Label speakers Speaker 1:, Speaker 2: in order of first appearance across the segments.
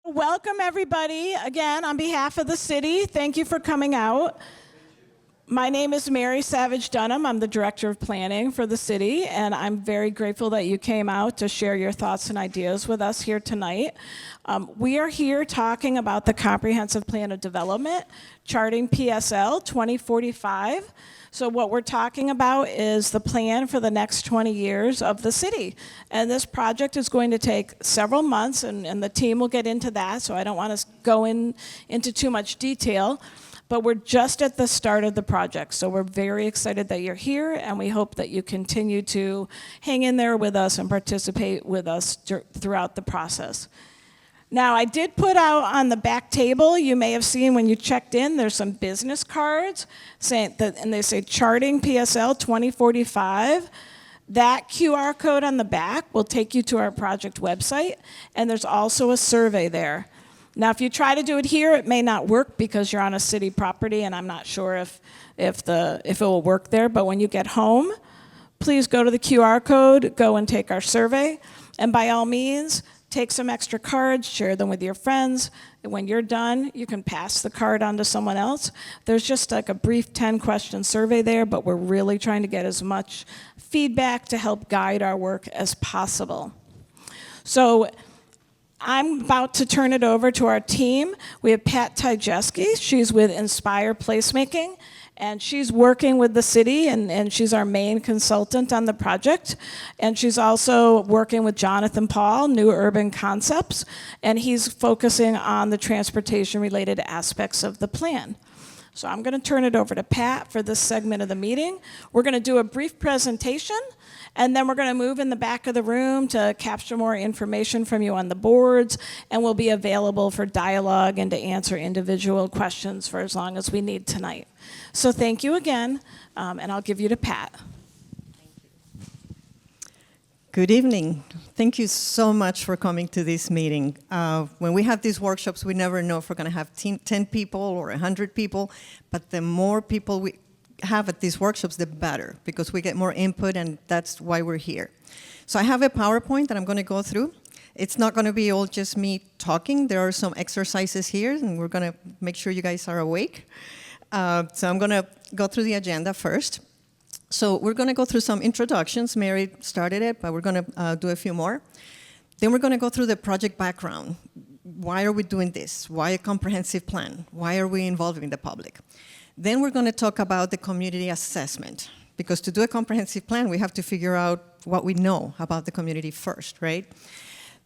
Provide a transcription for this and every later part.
Speaker 1: Welcome, everybody. Again, on behalf of the city, thank you for coming out. My name is Mary Savage Dunham. I'm the Director of Planning for the city, and I'm very grateful that you came out to share your thoughts and ideas with us here tonight. We are here talking about the Comprehensive Plan of Development, Charting PSL 2045. So what we're talking about is the plan for the next 20 years of the city. And this project is going to take several months, and the team will get into that, so I don't want to go into too much detail. But we're just at the start of the project, so we're very excited that you're here, and we hope that you continue to hang in there with us and participate with us throughout the process. Now, I did put out on the back table, you may have seen when you checked in, there's some business cards, and they say Charting PSL 2045. That QR code on the back will take you to our project website, and there's also a survey there. Now, if you try to do it here, it may not work because you're on a city property, and I'm not sure if it will work there. But when you get home, please go to the QR code, go and take our survey, and by all means, take some extra cards, share them with your friends. And when you're done, you can pass the card on to someone else. There's just like a brief 10-question survey there, but we're really trying to get as much feedback to help guide our work as possible. So I'm about to turn it over to our team. We have Pat Tyjeski. She's with Inspire Placemaking, and she's working with the city, and she's our main consultant on the project. And she's also working with Jonathan Paul, New Urban Concepts, and he's focusing on the transportation-related aspects of the plan. So I'm going to turn it over to Pat for this segment of the meeting. We're going to do a brief presentation, and then we're going to move in the back of the room to capture more information from you on the boards, and we'll be available for dialogue and to answer individual questions for as long as we need tonight. So thank you again, and I'll give you to Pat.
Speaker 2: Good evening. Thank you so much for coming to this meeting. When we have these workshops, we never know if we're going to have 10 people or 100 people, but the more people we have at these workshops, the better, because we get more input, and that's why we're here. So I have a PowerPoint that I'm going to go through. It's not going to be all just me talking. There are some exercises here, and we're going to make sure you guys are awake. So I'm going to go through the agenda first. So we're going to go through some introductions. Mary started it, but we're going to do a few more. Then we're going to go through the project background. Why are we doing this? Why a comprehensive plan? Why are we involving the public? Then we're going to talk about the community assessment, because to do a comprehensive plan, we have to figure out what we know about the community first, right?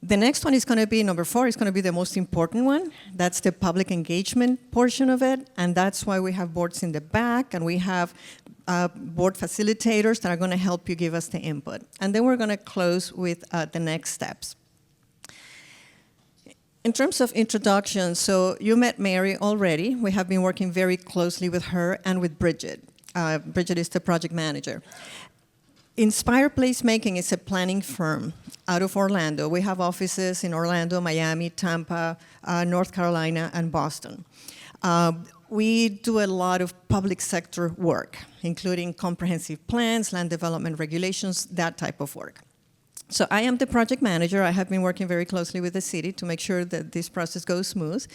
Speaker 2: The next one is going to be, number 4, is going to be the most important one. That's the public engagement portion of it, and that's why we have boards in the back, and we have board facilitators that are going to help you give us the input. And then we're going to close with the next steps. In terms of introduction, so you met Mary already. We have been working very closely with her and with Bridget. Bridget is the project manager. Inspire Placemaking is a planning firm out of Orlando. We have offices in Orlando, Miami, Tampa, North Carolina, and Boston. We do a lot of public sector work, including comprehensive plans, land development regulations, that type of work. So I am the project manager. I have been working very closely with the city to make sure that this process goes smooth.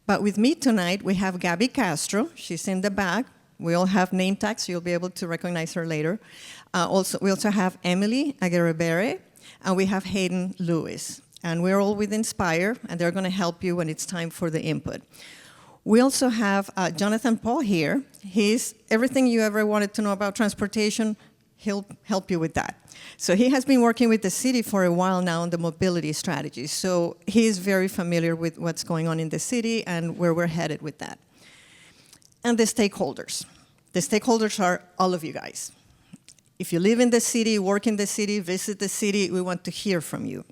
Speaker 2: But with me tonight, we have Gabby Castro. She's in the back. We all have name tags, so you'll be able to recognize her later. We also have Emily Aguirre, and we have Hayden Lewis. And we're all with Inspire, and they're going to help you when it's time for the input. We also have Jonathan Paul here. He's everything you ever wanted to know about transportation. He'll help you with that. So he has been working with the city for a while now on the mobility strategy. So he is very familiar with what's going on in the city and where we're headed with that. And the stakeholders. The stakeholders are all of you guys. If you live in the city, work in the city, visit the city, we want to hear from you.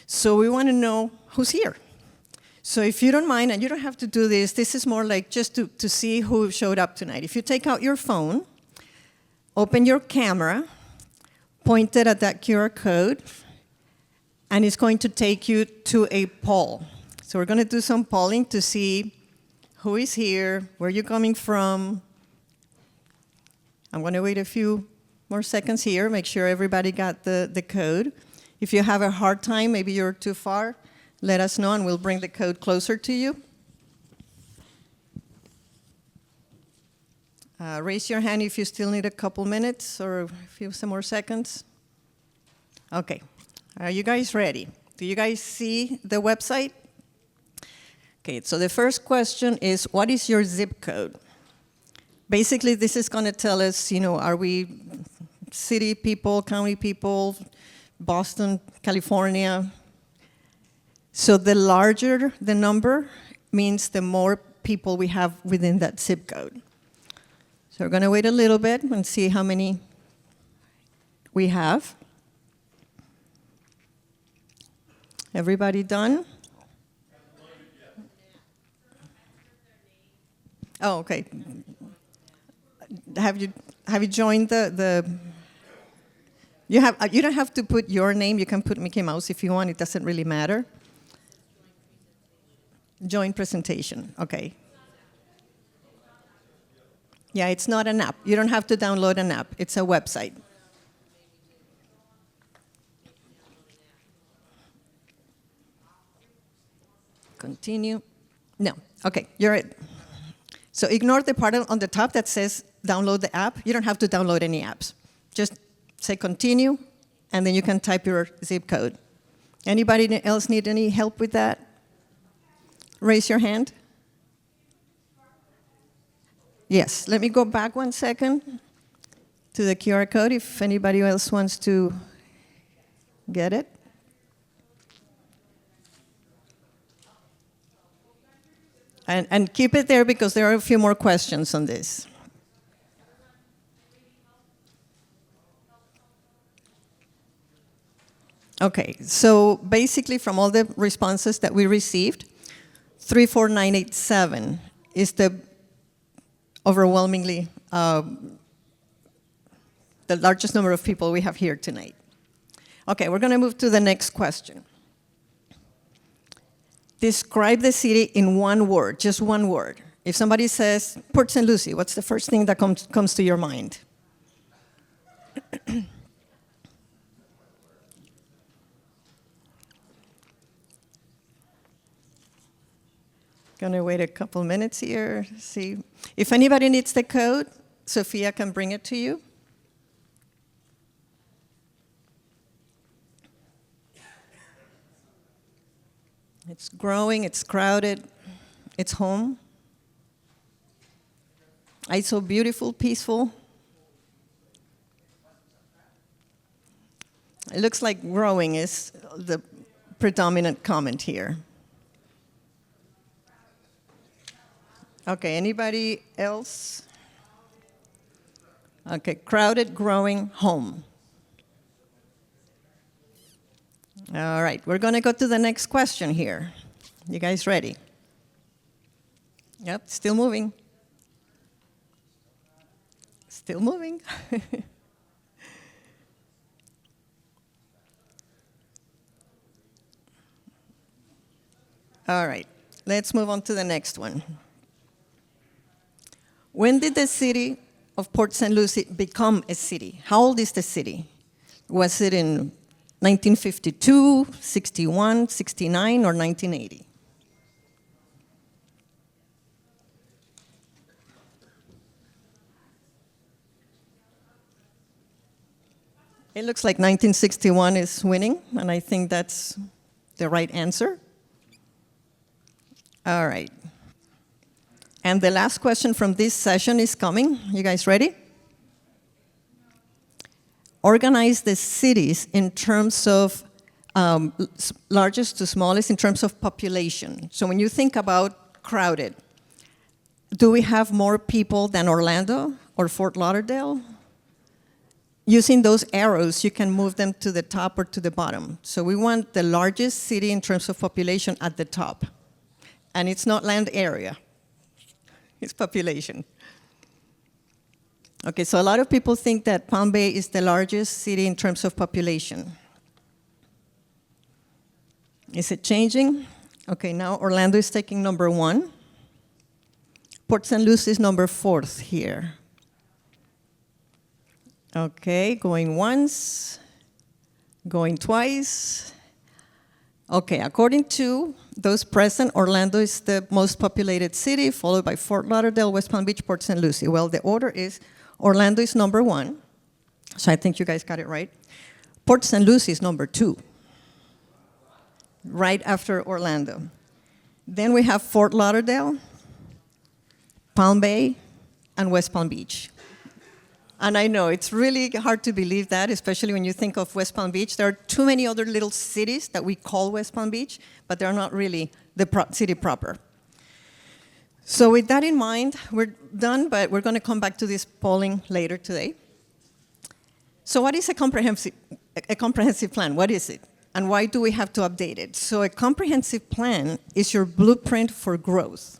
Speaker 2: So we want to know who's here. So if you don't mind, and you don't have to do this, this is more like just to see who showed up tonight. If you take out your phone, open your camera, point it at that QR code, and it's going to take you to a poll. So we're going to do some polling to see who is here, where you're coming from. I'm going to wait a few more seconds here, make sure everybody got the code. If you have a hard time, maybe you're too far, let us know and we'll bring the code closer to you. Raise your hand if you still need a couple minutes or some more seconds. Okay, are you guys ready? Do you guys see the website? Okay, so the first question is, what is your zip code? Basically, this is going to tell us, are we city people, county people, Boston, California? So the larger the number means the more people we have within that zip code. So we're going to wait a little bit and see how many we have. Everybody done? Oh, okay. Have you joined the you don't have to put your name. You can put Mickey Mouse if you want. It doesn't really matter. Join presentation. Okay. Yeah, it's not an app. You don't have to download an app. It's a website. Continue. No. Okay, you're it. So ignore the part on the top that says download the app. You don't have to download any apps. Just say continue, and then you can type your zip code. Anybody else need any help with that? Raise your hand. Yes, let me go back 1 second to the QR code if anybody else wants to get it. And keep it there because there are a few more questions on this. Okay, so basically from all the responses that we received, 34987 is the overwhelmingly the largest number of people we have here tonight. Okay, we're going to move to the next question. Describe the city in one word, just one word. If somebody says Port St. Lucie, what's the first thing that comes to your mind? Gonna wait a couple minutes here, see. If anybody needs the code, Sophia can bring it to you. It's growing, it's crowded, it's home. It's so beautiful, peaceful. It looks like growing is the predominant comment here. Okay, anybody else? Okay, crowded, growing, home. All right, we're going to go to the next question here. You guys ready? Yep, still moving. Still moving. All right, let's move on to the next one. When did the city of Port St. Lucie become a city? How old is the city? Was it in 1952, 61, 69, or 1980? It looks like 1961 is winning, and I think that's the right answer. All right. And the last question from this session is coming. You guys ready? Organize the cities in terms of largest to smallest in terms of population. So when you think about crowded, do we have more people than Orlando or Fort Lauderdale? Using those arrows, you can move them to the top or to the bottom. So we want the largest city in terms of population at the top. And it's not land area, it's population. Okay, so a lot of people think that Palm Bay is the largest city in terms of population. Is it changing? Okay, now Orlando is taking number 1. Port St. Lucie is number 4th here. Okay, going once, going twice. Okay, according to those present, Orlando is the most populated city, followed by Fort Lauderdale, West Palm Beach, Port St. Lucie. Well, the order is Orlando is number 1, so I think you guys got it right. Port St. Lucie is number 2, right after Orlando. Then we have Fort Lauderdale, Palm Bay, and West Palm Beach. And I know it's really hard to believe that, especially when you think of West Palm Beach. There are too many other little cities that we call West Palm Beach, but they're not really the city proper. So with that in mind, we're done, but we're going to come back to this polling later today. So what is a comprehensive plan? What is it? And why do we have to update it? So a comprehensive plan is your blueprint for growth.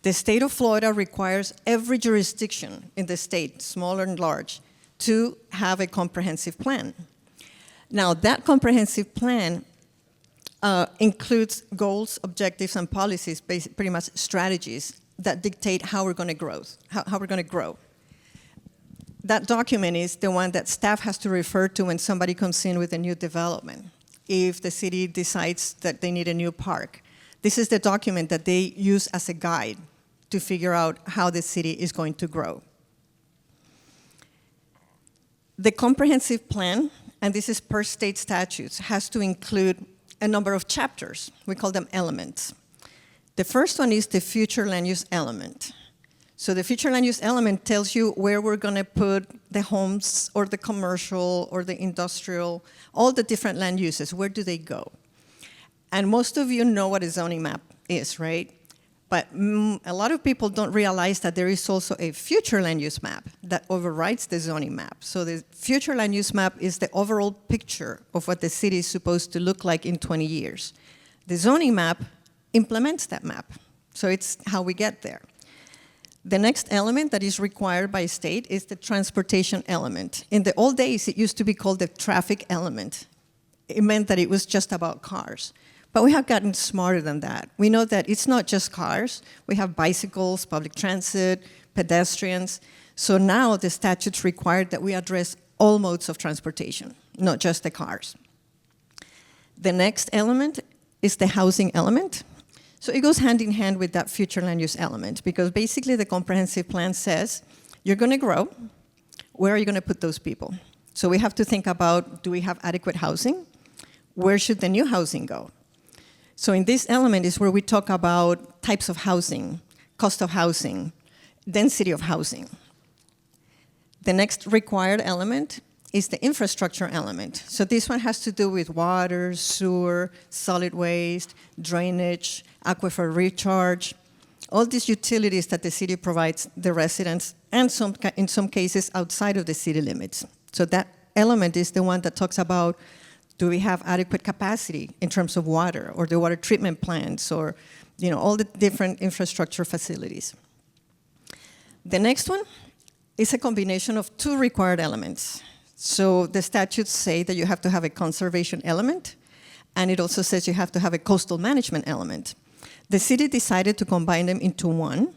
Speaker 2: The state of Florida requires every jurisdiction in the state, small and large, to have a comprehensive plan. Now, that comprehensive plan includes goals, objectives, and policies, pretty much strategies that dictate how we're going to grow. How we're going to grow. That document is the one that staff has to refer to when somebody comes in with a new development. If the city decides that they need a new park, this is the document that they use as a guide to figure out how the city is going to grow. The comprehensive plan, and this is per state statutes, has to include a number of chapters. We call them elements. The first one is the future land use element. So the future land use element tells you where we're going to put the homes or the commercial or the industrial, all the different land uses. Where do they go? And most of you know what a zoning map is, right? But a lot of people don't realize that there is also a future land use map that overrides the zoning map. So the future land use map is the overall picture of what the city is supposed to look like in 20 years. The zoning map implements that map. So it's how we get there. The next element that is required by state is the transportation element. In the old days, it used to be called the traffic element. It meant that it was just about cars. But we have gotten smarter than that. We know that it's not just cars. We have bicycles, public transit, pedestrians. So now the statutes require that we address all modes of transportation, not just the cars. The next element is the housing element. So it goes hand in hand with that future land use element, because basically the comprehensive plan says, you're going to grow. Where are you going to put those people? So we have to think about, do we have adequate housing? Where should the new housing go? So in this element is where we talk about types of housing, cost of housing, density of housing. The next required element is the infrastructure element. So this one has to do with water, sewer, solid waste, drainage, aquifer recharge, all these utilities that the city provides the residents, and in some cases outside of the city limits. So that element is the one that talks about, do we have adequate capacity in terms of water, or the water treatment plants, or all the different infrastructure facilities. The next one is a combination of two required elements. So the statutes say that you have to have a conservation element, and it also says you have to have a coastal management element. The city decided to combine them into one.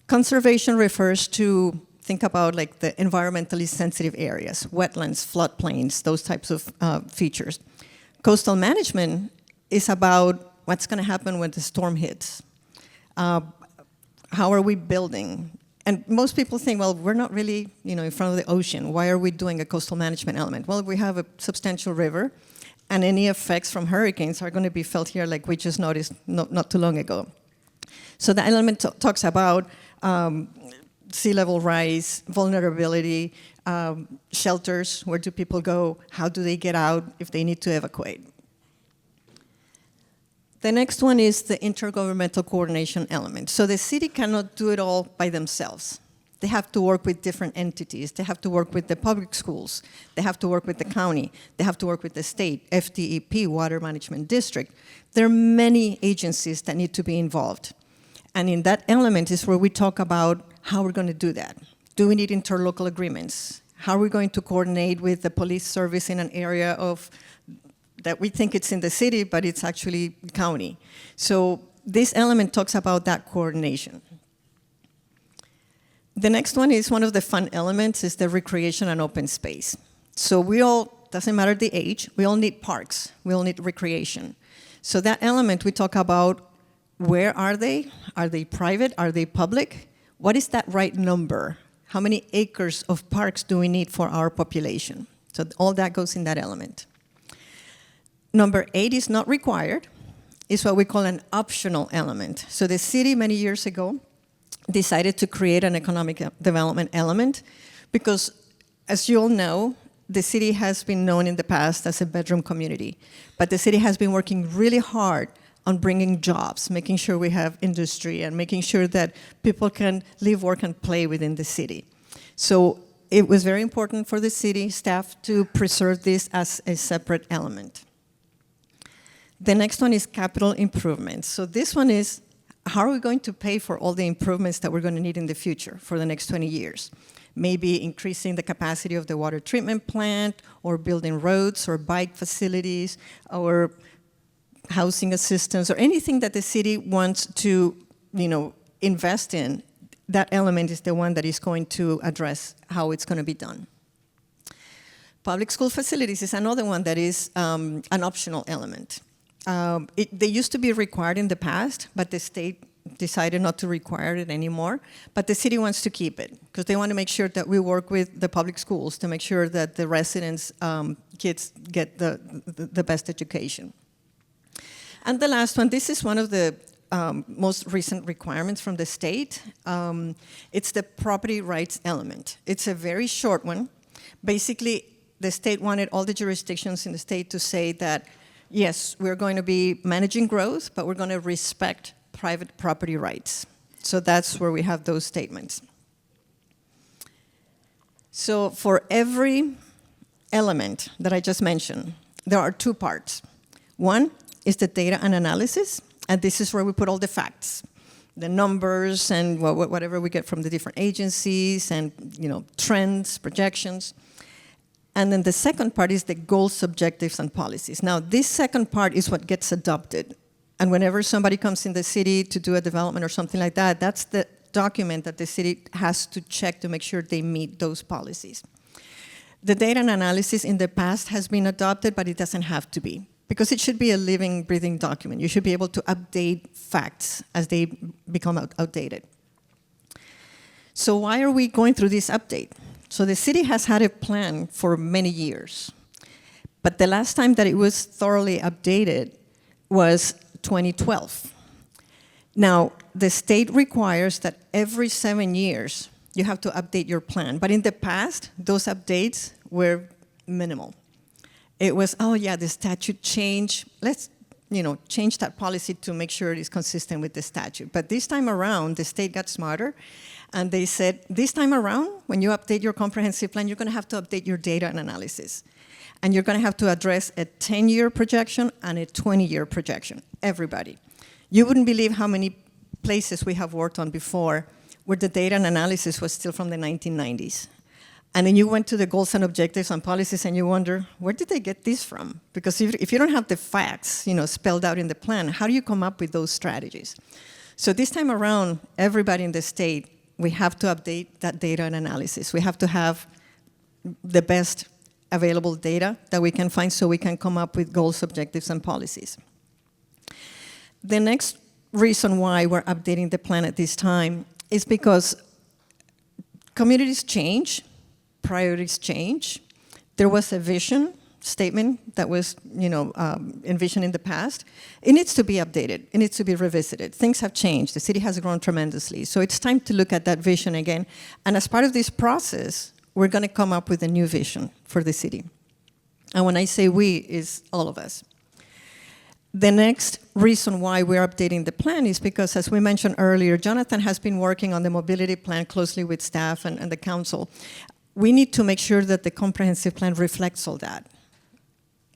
Speaker 2: Conservation refers to, think about like the environmentally sensitive areas, wetlands, floodplains, those types of features. Coastal management is about what's going to happen when the storm hits. How are we building? And most people think, well, we're not really, in front of the ocean. Why are we doing a coastal management element? Well, we have a substantial river, and any effects from hurricanes are going to be felt here, like we just noticed not too long ago. So the element talks about sea level rise, vulnerability, shelters, where do people go, how do they get out if they need to evacuate. The next one is the intergovernmental coordination element. So the city cannot do it all by themselves. They have to work with different entities. They have to work with the public schools. They have to work with the county. They have to work with the state, FDEP, Water Management District. There are many agencies that need to be involved. And in that element is where we talk about how we're going to do that. Do we need interlocal agreements? How are we going to coordinate with the police service in an area of that we think it's in the city, but it's actually county? So this element talks about that coordination. The next one is one of the fun elements, is the recreation and open space. So we all doesn't matter the age, we all need parks, we all need recreation. So that element, we talk about where are they? Are they private? Are they public? What is that right number? How many acres of parks do we need for our population? So all that goes in that element. Number 8 is not required. It's what we call an optional element. So the city many years ago decided to create an economic development element because, as you all know, the city has been known in the past as a bedroom community, but the city has been working really hard on bringing jobs, making sure we have industry, and making sure that people can live, work, and play within the city. So it was very important for the city staff to preserve this as a separate element. The next one is capital improvements. So this one is, how are we going to pay for all the improvements that we're going to need in the future for the next 20 years? Maybe increasing the capacity of the water treatment plant, or building roads or bike facilities, or housing assistance, or anything that the city wants to, invest in. That element is the one that is going to address how it's going to be done. Public school facilities is another one that is an optional element. They used to be required in the past, but the state decided not to require it anymore. But the city wants to keep it because they want to make sure that we work with the public schools to make sure that the residents' kids get the best education. And the last one, this is one of the most recent requirements from the state. It's the property rights element. It's a very short one. Basically, the state wanted all the jurisdictions in the state to say that, yes, we're going to be managing growth, but we're going to respect private property rights. So that's where we have those statements. So for every element that I just mentioned, there are 2 parts. One is the data and analysis, and this is where we put all the facts, the numbers and whatever we get from the different agencies and trends, projections. And then the second part is the goals, objectives, and policies. Now, this second part is what gets adopted. And whenever somebody comes in the city to do a development or something like that, that's the document that the city has to check to make sure they meet those policies. The data and analysis in the past has been adopted, but it doesn't have to be, because it should be a living, breathing document. You should be able to update facts as they become outdated. So why are we going through this update? So the city has had a plan for many years, but the last time that it was thoroughly updated was 2012. Now, the state requires that every 7 years you have to update your plan, but in the past, those updates were minimal. It was, oh yeah, the statute changed, let's change that policy to make sure it is consistent with the statute. But this time around, the state got smarter, and they said, this time around, when you update your comprehensive plan, you're going to have to update your data and analysis. And you're going to have to address a 10-year projection and a 20-year projection, everybody. You wouldn't believe how many places we have worked on before where the data and analysis was still from the 1990s. And then you went to the goals and objectives and policies and you wonder, where did they get this from? Because if you don't have the facts spelled out in the plan, how do you come up with those strategies? So this time around, everybody in the state, we have to update that data and analysis. We have to have the best available data that we can find so we can come up with goals, objectives, and policies. The next reason why we're updating the plan at this time is because communities change, priorities change. There was a vision statement that was envisioned in the past. It needs to be updated. It needs to be revisited. Things have changed. The city has grown tremendously. So it's time to look at that vision again. And as part of this process, we're going to come up with a new vision for the city. And when I say we, is all of us. The next reason why we're updating the plan is because, as we mentioned earlier, Jonathan has been working on the mobility plan closely with staff and the council. We need to make sure that the comprehensive plan reflects all that.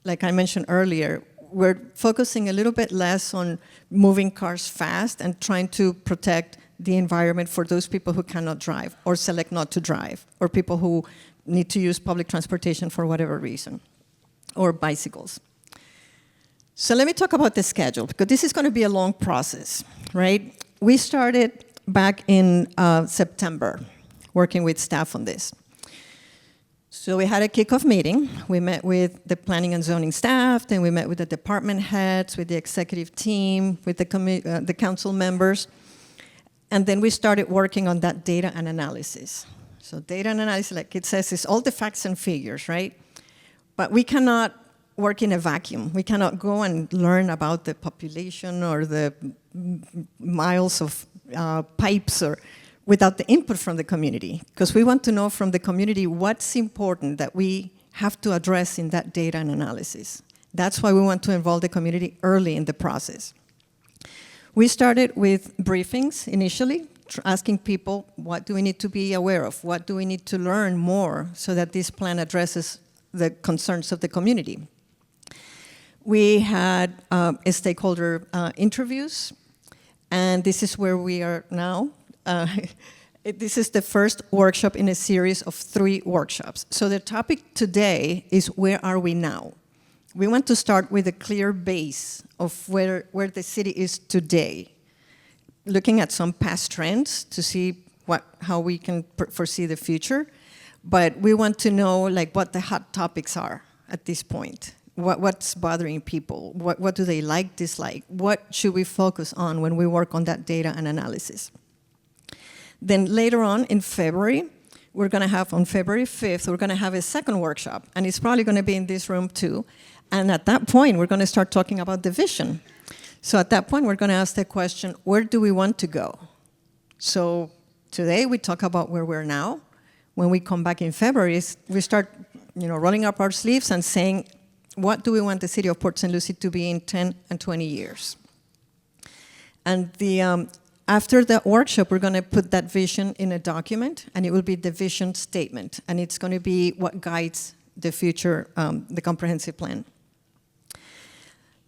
Speaker 2: Like I mentioned earlier, we're focusing a little bit less on moving cars fast and trying to protect the environment for those people who cannot drive or select not to drive, or people who need to use public transportation for whatever reason, or bicycles. So let me talk about the schedule, because this is going to be a long process, right? We started back in September working with staff on this. So we had a kickoff meeting. We met with the planning and zoning staff, then we met with the department heads, with the executive team, with the council members, and then we started working on that data and analysis. So data and analysis, like it says, is all the facts and figures, right? But we cannot work in a vacuum. We cannot go and learn about the population or the miles of pipes or without the input from the community, because we want to know from the community what's important that we have to address in that data and analysis. That's why we want to involve the community early in the process. We started with briefings initially, asking people, what do we need to be aware of? What do we need to learn more so that this plan addresses the concerns of the community? We had stakeholder interviews, and this is where we are now. This is the first workshop in a series of 3 workshops. So the topic today is, where are we now? We want to start with a clear base of where the city is today, looking at some past trends to see how we can foresee the future. But we want to know like what the hot topics are at this point. What's bothering people? What do they like, dislike? What should we focus on when we work on that data and analysis? Then later on in February, we're going to have, on February 5th, we're going to have a second workshop, and it's probably going to be in this room too. And at that point, we're going to start talking about the vision. So at that point, we're going to ask the question, where do we want to go? So today, we talk about where we're now. When we come back in February, we start rolling up our sleeves and saying, what do we want the city of Port St. Lucie to be in 10 and 20 years? And after that workshop, we're going to put that vision in a document, and it will be the vision statement, and it's going to be what guides the future, the comprehensive plan.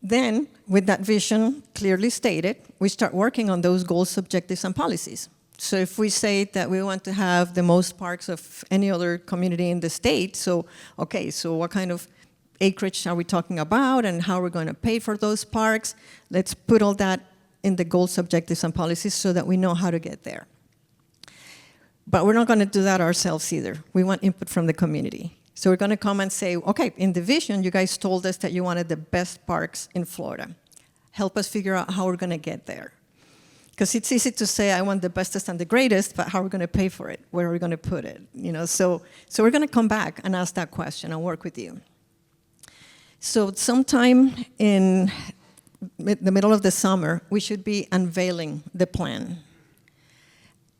Speaker 2: Then, with that vision clearly stated, we start working on those goals, objectives, and policies. So if we say that we want to have the most parks of any other community in the state, so what kind of acreage are we talking about, and how are we going to pay for those parks? Let's put all that in the goals, objectives, and policies so that we know how to get there. But we're not going to do that ourselves either. We want input from the community. So we're going to come and say, okay, in the vision, you guys told us that you wanted the best parks in Florida. Help us figure out how we're going to get there. Because it's easy to say, I want the bestest and the greatest, but how are we going to pay for it? Where are we going to put it? So we're going to come back and ask that question and work with you. So sometime in the middle of the summer, we should be unveiling the plan.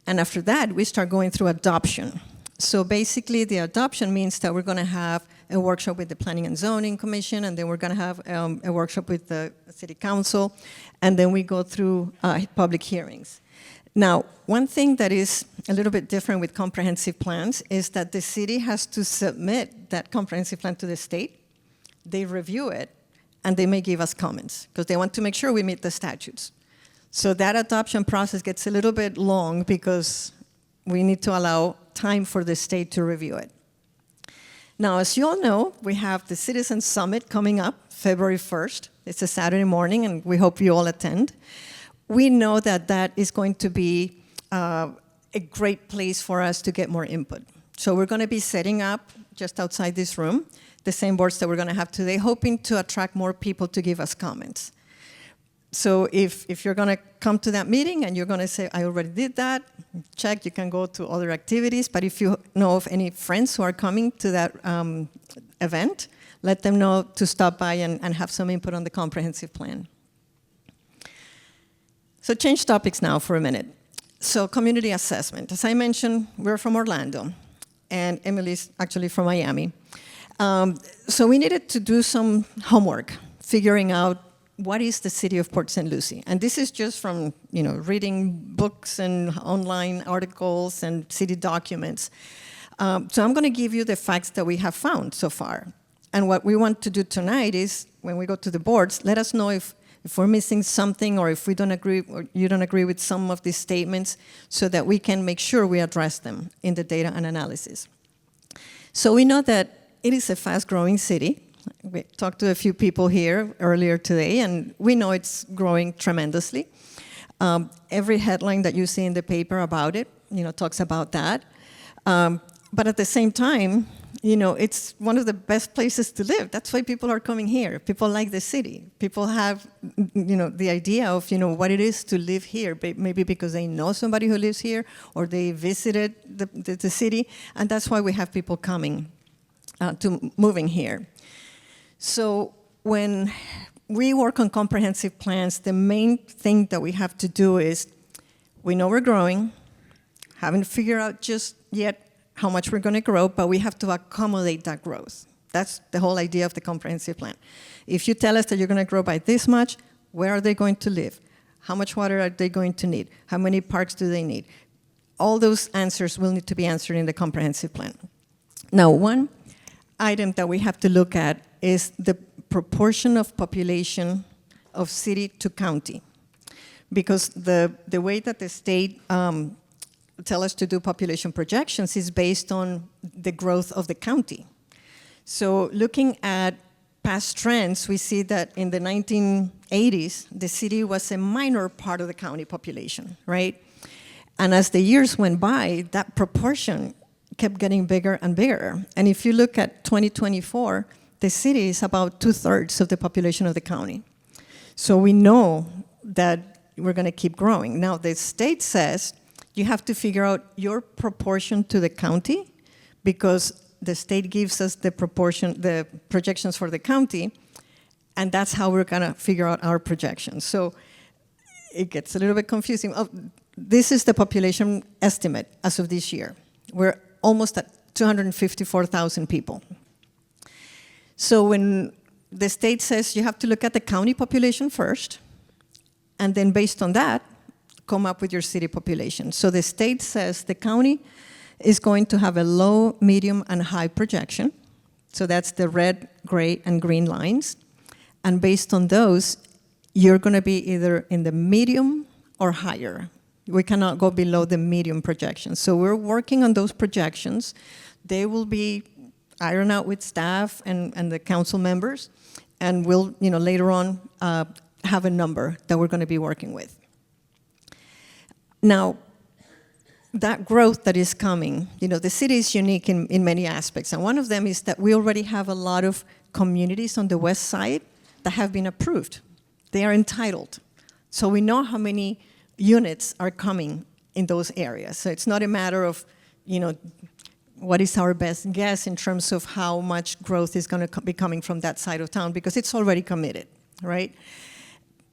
Speaker 2: And after that, we start going through adoption. So basically, the adoption means that we're going to have a workshop with the Planning and Zoning Commission, and then we're going to have a workshop with the City Council, and then we go through public hearings. Now, one thing that is a little bit different with comprehensive plans is that the city has to submit that comprehensive plan to the state. They review it, and they may give us comments, because they want to make sure we meet the statutes. So that adoption process gets a little bit long because we need to allow time for the state to review it. Now, as you all know, we have the Citizen Summit coming up February 1st. It's a Saturday morning, and we hope you all attend. We know that that is going to be a great place for us to get more input. So we're going to be setting up, just outside this room, the same boards that we're going to have today, hoping to attract more people to give us comments. So if you're going to come to that meeting and you're going to say, I already did that, check, you can go to other activities. But if you know of any friends who are coming to that event, let them know to stop by and have some input on the comprehensive plan. So change topics now for a minute. So community assessment. As I mentioned, we're from Orlando, and Emily's actually from Miami. So we needed to do some homework, figuring out what is the city of Port St. Lucie. And this is just from reading books and online articles and city documents. So I'm going to give you the facts that we have found so far. And what we want to do tonight is, when we go to the boards, let us know if we're missing something, or if we don't agree, or you don't agree with some of these statements, so that we can make sure we address them in the data and analysis. So we know that it is a fast-growing city. We talked to a few people here earlier today, and we know it's growing tremendously. Every headline that you see in the paper about it, talks about that. But at the same time, it's one of the best places to live. That's why people are coming here. People like the city. People have, the idea of, what it is to live here, maybe because they know somebody who lives here or they visited the city, and that's why we have people coming to moving here. So when we work on comprehensive plans, the main thing that we have to do is, we know we're growing, haven't figured out just yet how much we're going to grow, but we have to accommodate that growth. That's the whole idea of the comprehensive plan. If you tell us that you're going to grow by this much, where are they going to live? How much water are they going to need? How many parks do they need? All those answers will need to be answered in the comprehensive plan. Now, one item that we have to look at is the proportion of population of city to county. Because the way that the state tell us to do population projections is based on the growth of the county. So looking at past trends, we see that in the 1980s, the city was a minor part of the county population, right? And as the years went by, that proportion kept getting bigger and bigger. And if you look at 2024, the city is about 2/3 of the population of the county. So we know that we're going to keep growing. Now, the state says you have to figure out your proportion to the county, because the state gives us the projections for the county, and that's how we're going to figure out our projections. So it gets a little bit confusing. Oh, this is the population estimate as of this year. We're almost at 254,000 people. So when the state says you have to look at the county population first, and then based on that, come up with your city population. So the state says the county is going to have a low, medium, and high projection. So that's the red, gray, and green lines. And based on those, you're going to be either in the medium or higher. We cannot go below the medium projection. So we're working on those projections. They will be ironed out with staff and the council members, and we'll later on have a number that we're going to be working with. Now, that growth that is coming, the city is unique in many aspects, and one of them is that we already have a lot of communities on the west side that have been approved. They are entitled. So we know how many units are coming in those areas. So it's not a matter of, what is our best guess in terms of how much growth is going to be coming from that side of town, because it's already committed, right?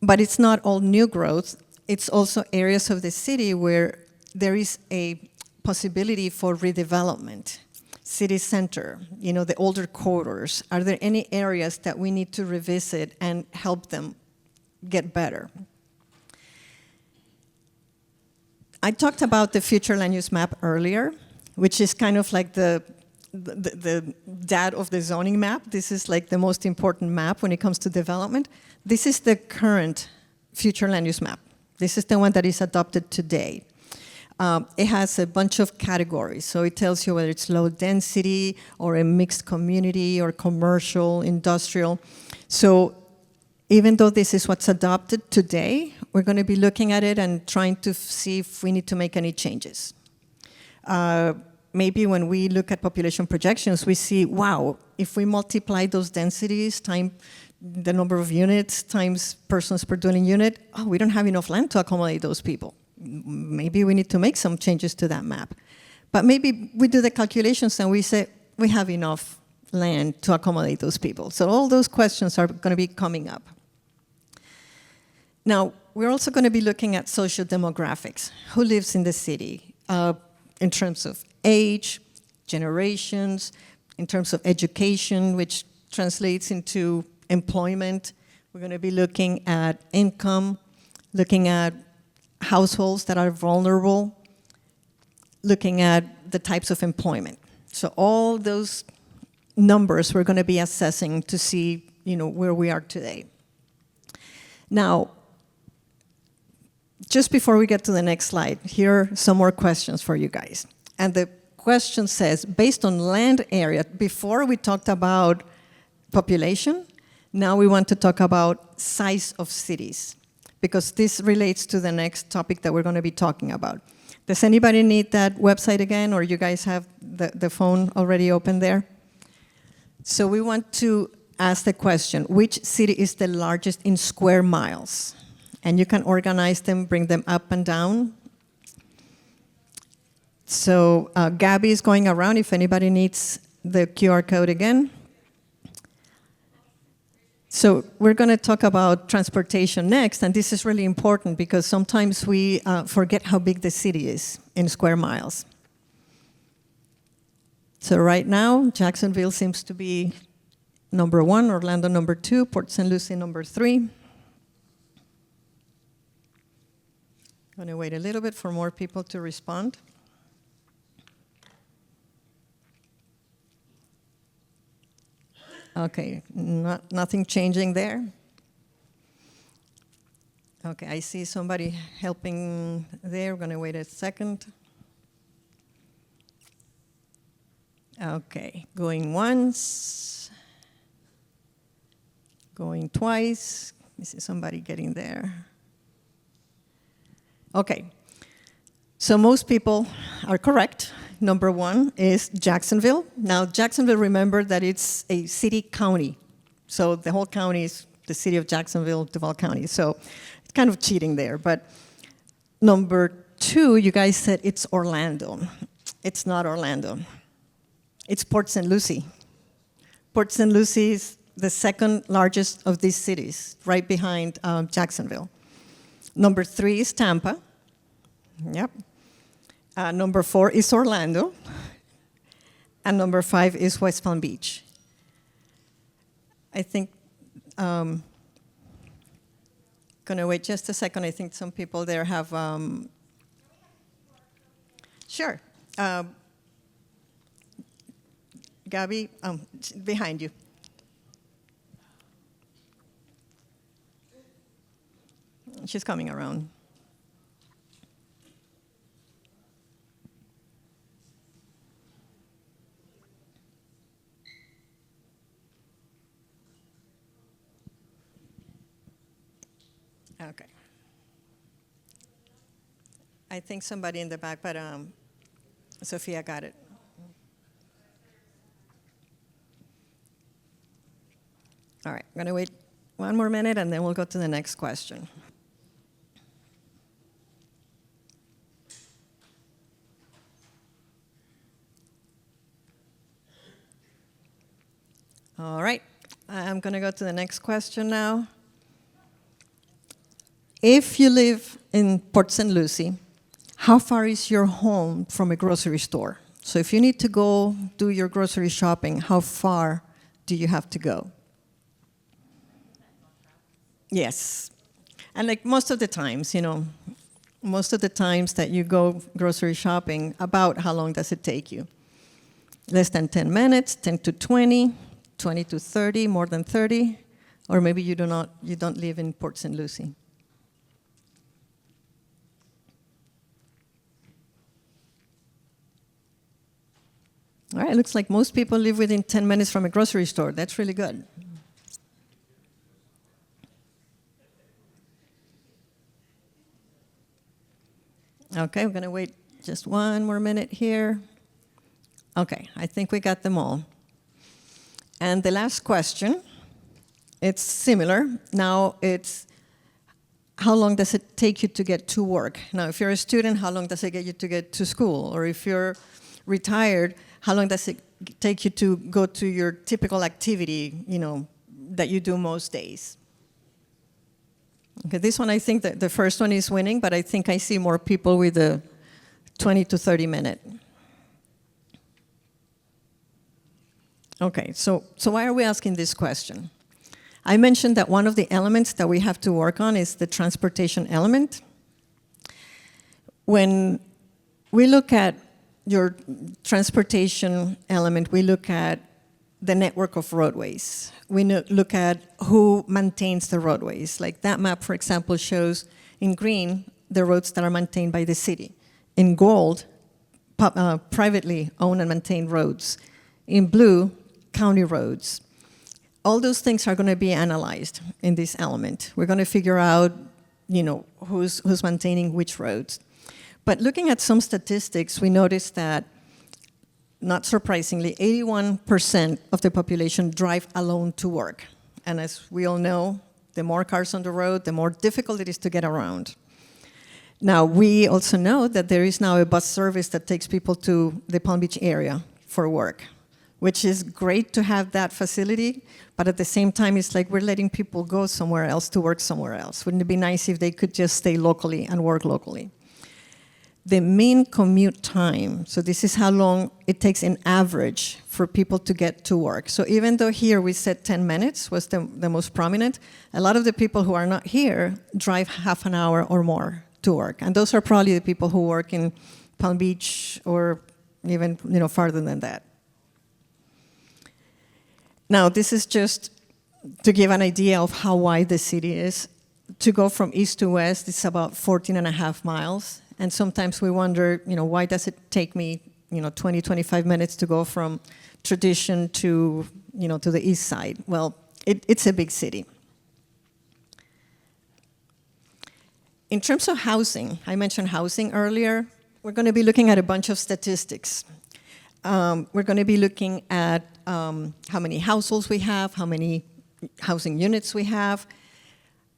Speaker 2: But it's not all new growth. It's also areas of the city where there is a possibility for redevelopment. City center, the older corridors. Are there any areas that we need to revisit and help them get better? I talked about the future land use map earlier, which is kind of like the dad of the zoning map. This is like the most important map when it comes to development. This is the current future land use map. This is the one that is adopted today. It has a bunch of categories, so it tells you whether it's low density or a mixed community or commercial, industrial. So even though this is what's adopted today, we're going to be looking at it and trying to see if we need to make any changes. Maybe when we look at population projections, we see, wow, if we multiply those densities times the number of units times persons per dwelling unit, we don't have enough land to accommodate those people. Maybe we need to make some changes to that map. But maybe we do the calculations and we say, we have enough land to accommodate those people. So all those questions are going to be coming up. Now, we're also going to be looking at social demographics. Who lives in the city in terms of age, generations, in terms of education, which translates into employment. We're going to be looking at income, looking at households that are vulnerable, looking at the types of employment. So all those numbers we're going to be assessing to see, where we are today. Now, just before we get to the next slide, here are some more questions for you guys. And the question says, based on land area, before we talked about population, now we want to talk about size of cities, because this relates to the next topic that we're going to be talking about. Does anybody need that website again, or you guys have the phone already open there? So we want to ask the question, which city is the largest in square miles? And you can organize them, bring them up and down. So Gabby is going around if anybody needs the QR code again. So we're going to talk about transportation next, and this is really important because sometimes we forget how big the city is in square miles. So right now, Jacksonville seems to be number 1, Orlando number 2, Port St. Lucie number 3. Going to wait a little bit for more people to respond. Okay, nothing changing there. Okay, I see somebody helping there. We're going to wait a second. Okay, going once, going twice. I see somebody getting there. Okay, so most people are correct. Number 1 is Jacksonville. Now, Jacksonville, remember that it's a city-county. So the whole county is the city of Jacksonville, Duval County. So it's kind of cheating there. But number 2, you guys said it's Orlando. It's not Orlando. It's Port St. Lucie. Port St. Lucie is the second largest of these cities, right behind Jacksonville. Number 3 is Tampa. Yep. Number 4 is Orlando. And number 5 is West Palm Beach. I think, gonna wait just a second. I think some people there have, sure. Gabby, behind you. She's coming around. Okay. I think somebody in the back, but Sophia got it. All right, I'm going to wait one more minute, and then we'll go to the next question. All right, I'm going to go to the next question now. If you live in Port St. Lucie, how far is your home from a grocery store? So if you need to go do your grocery shopping, how far do you have to go? Yes. And like most of the times, most of the times that you go grocery shopping, about how long does it take you? Less than 10 minutes, 10 to 20, 20 to 30, more than 30? Or maybe you don't live in Port St. Lucie. All right, looks like most people live within 10 minutes from a grocery store. That's really good. Okay, we're going to wait just one more minute here. Okay, I think we got them all. And the last question, it's similar. Now it's, how long does it take you to get to work? Now, if you're a student, how long does it get you to get to school? Or if you're retired, how long does it take you to go to your typical activity, that you do most days? Okay, this one, I think that the first one is winning, but I think I see more people with the 20 to 30 minute. Okay, so why are we asking this question? I mentioned that one of the elements that we have to work on is the transportation element. When we look at your transportation element, we look at the network of roadways. We look at who maintains the roadways. Like that map, for example, shows in green the roads that are maintained by the city. In gold, privately owned and maintained roads. In blue, county roads. All those things are going to be analyzed in this element. We're going to figure out, who's maintaining which roads. But looking at some statistics, we noticed that not surprisingly, 81% of the population drive alone to work. And as we all know, the more cars on the road, the more difficult it is to get around. Now, we also know that there is now a bus service that takes people to the Palm Beach area for work, which is great to have that facility, but at the same time, it's like we're letting people go somewhere else to work somewhere else. Wouldn't it be nice if they could just stay locally and work locally? The mean commute time, so this is how long it takes in average for people to get to work. So even though here we said 10 minutes was the most prominent, a lot of the people who are not here drive half an hour or more to work. And those are probably the people who work in Palm Beach or even farther than that. Now, this is just to give an idea of how wide the city is. To go from east to west, it's about 14 and a half miles. And sometimes we wonder, why does it take me, 20, 25 minutes to go from Tradition to, to the east side? Well, it's a big city. In terms of housing, I mentioned housing earlier. We're going to be looking at a bunch of statistics. We're going to be looking at how many households we have, how many housing units we have,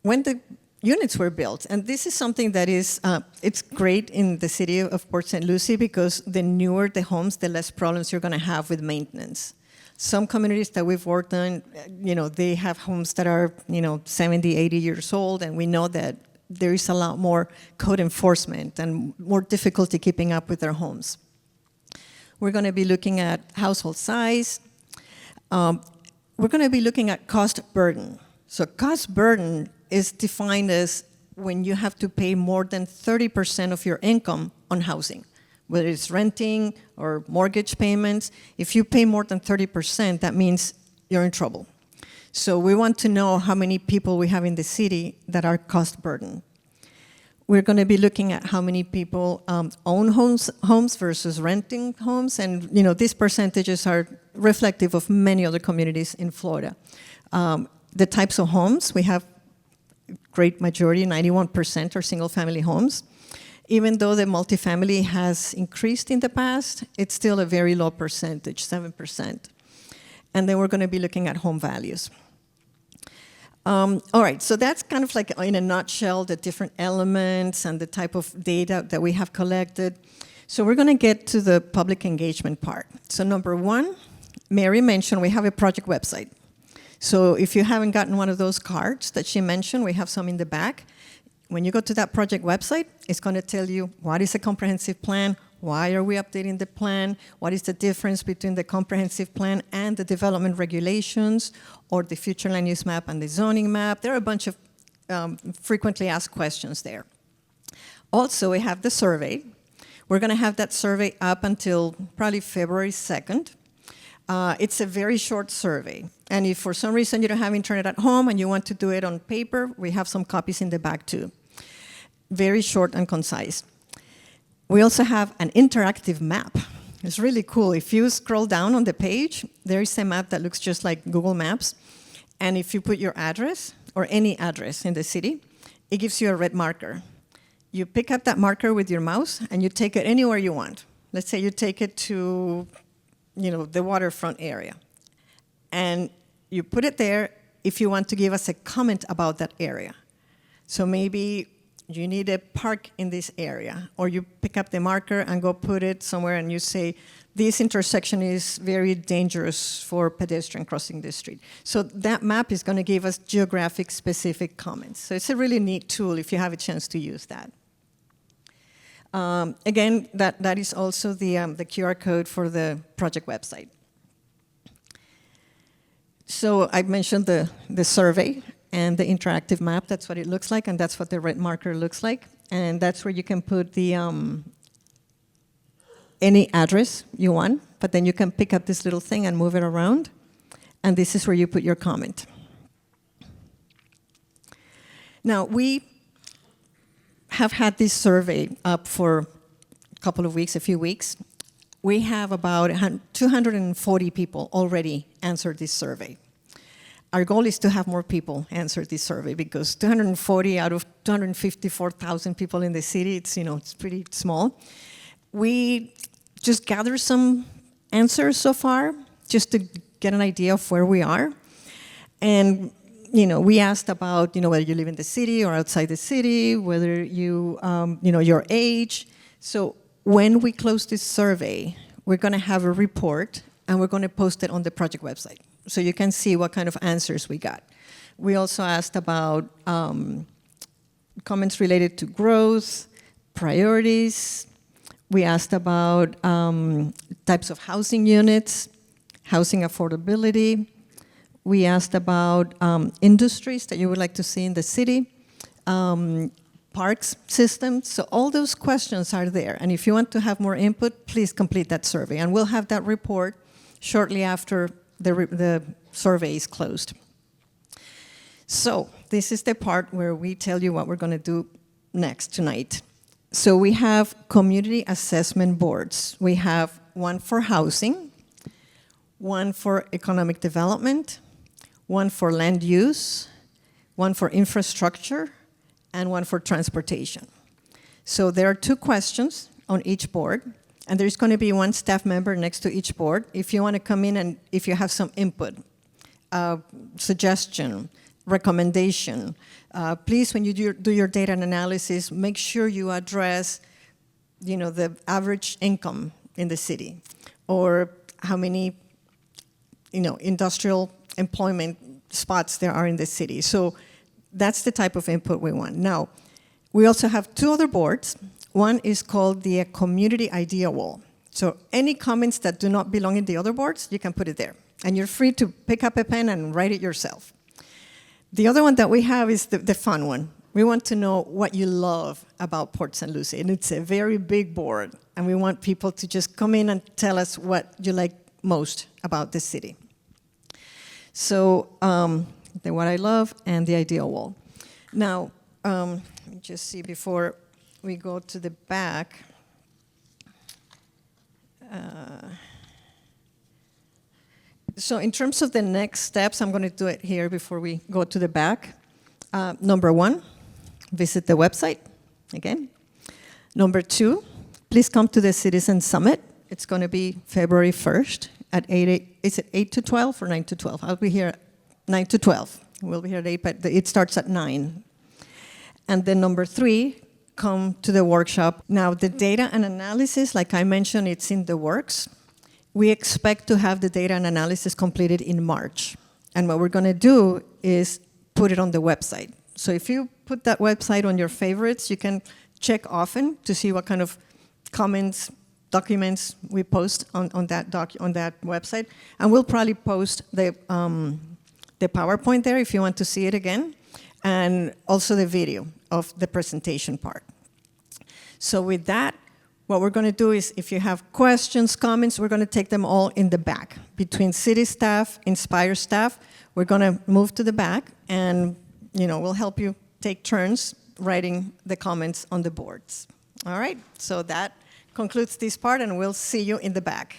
Speaker 2: when the units were built. And this is something that is, it's great in the city of Port St. Lucie because the newer the homes, the less problems you're going to have with maintenance. Some communities that we've worked on, they have homes that are, 70, 80 years old, and we know that there is a lot more code enforcement and more difficulty keeping up with their homes. We're going to be looking at household size. We're going to be looking at cost burden. So cost burden is defined as when you have to pay more than 30% of your income on housing, whether it's renting or mortgage payments. If you pay more than 30%, that means you're in trouble. So we want to know how many people we have in the city that are cost burden. We're going to be looking at how many people own homes versus renting homes, and these percentages are reflective of many other communities in Florida. The types of homes, we have great majority, 91% are single-family homes. Even though the multifamily has increased in the past, it's still a very low percentage, 7%. And then we're going to be looking at home values. All right, so that's kind of like in a nutshell the different elements and the type of data that we have collected. So we're going to get to the public engagement part. So number one, Mary mentioned we have a project website. So if you haven't gotten one of those cards that she mentioned, we have some in the back. When you go to that project website, it's going to tell you what is a comprehensive plan, why are we updating the plan, what is the difference between the comprehensive plan and the development regulations, or the future land use map and the zoning map. There are a bunch of frequently asked questions there. Also, we have the survey. We're going to have that survey up until probably February 2nd. It's a very short survey. And if for some reason you don't have internet at home and you want to do it on paper, we have some copies in the back too. Very short and concise. We also have an interactive map. It's really cool. If you scroll down on the page, there is a map that looks just like Google Maps. And if you put your address, or any address in the city, it gives you a red marker. You pick up that marker with your mouse and you take it anywhere you want. Let's say you take it to the waterfront area. And you put it there if you want to give us a comment about that area. So maybe you need a park in this area, or you pick up the marker and go put it somewhere and you say, this intersection is very dangerous for pedestrian crossing the street. So that map is going to give us geographic specific comments. So it's a really neat tool if you have a chance to use that. Again, that is also the QR code for the project website. So I mentioned the survey and the interactive map. That's what it looks like, and that's what the red marker looks like. And that's where you can put the any address you want, but then you can pick up this little thing and move it around. And this is where you put your comment. Now, we have had this survey up for a couple of weeks, a few weeks. We have about 240 people already answered this survey. Our goal is to have more people answer this survey because 240 out of 254,000 people in the city, it's pretty small. We just gathered some answers so far, just to get an idea of where we are. And we asked about whether you live in the city or outside the city, whether you your age. So when we close this survey, we're going to have a report, and we're going to post it on the project website, so you can see what kind of answers we got. We also asked about comments related to growth, priorities. We asked about types of housing units, housing affordability. We asked about industries that you would like to see in the city, parks systems. So all those questions are there. And if you want to have more input, please complete that survey. And we'll have that report shortly after the survey is closed. So this is the part where we tell you what we're going to do next tonight. So we have community assessment boards. We have one for housing, one for economic development, one for land use, one for infrastructure, and one for transportation. So there are 2 questions on each board, and there's going to be one staff member next to each board. If you want to come in and if you have some input, suggestion, recommendation, please, when you do your data analysis, make sure you address, the average income in the city, or how many, industrial employment spots there are in the city. So that's the type of input we want. Now, we also have 2 other boards. One is called the Community Idea Wall. So any comments that do not belong in the other boards, you can put it there. And you're free to pick up a pen and write it yourself. The other one that we have is the fun one. We want to know what you love about Port St. Lucie. And it's a very big board. And we want people to just come in and tell us what you like most about the city. So the what I love and the idea wall. Now, let me just see before we go to the back. So in terms of the next steps, I'm going to do it here before we go to the back. Number 1, visit the website again. Number 2, please come to the Citizen Summit. It's going to be February 1st at 8, is it 8 to 12 or 9 to 12? I'll be here at 9 to 12. We'll be here at 8, but it starts at 9. And then number 3, come to the workshop. Now, the data and analysis, like I mentioned, it's in the works. We expect to have the data and analysis completed in March. And what we're going to do is put it on the website. So if you put that website on your favorites, you can check often to see what kind of comments, documents we post on that website. And we'll probably post the PowerPoint there if you want to see it again, and also the video of the presentation part. So with that, what we're going to do is, if you have questions, comments, we're going to take them all in the back. Between city staff, Inspire staff, we're going to move to the back, and we'll help you take turns writing the comments on the boards. All right, so that concludes this part, and we'll see you in the back.